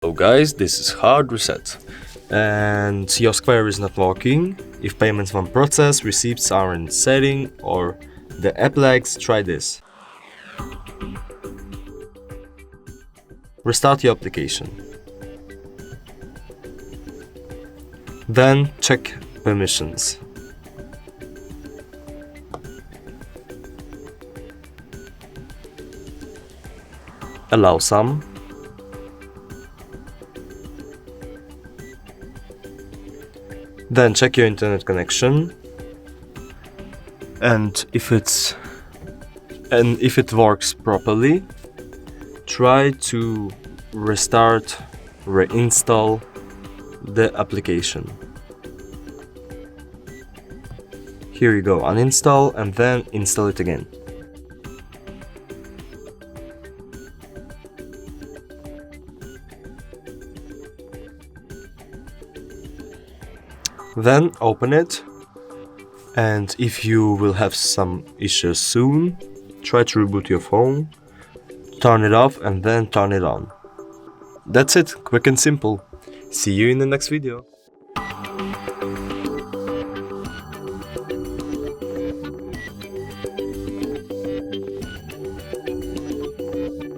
Hello guys, this is hard reset and your Square is not working. If payments won't process, receipts aren't setting, or the app lags, try this. Restart your application. Then check permissions. Allow some. Then check your internet connection, and if it works properly, try to reinstall the application. Here you go, uninstall and then install it again. Then open it, and if you will have some issues soon, try to reboot your phone, turn it off and then turn it on. That's it, quick and simple. See you in the next video.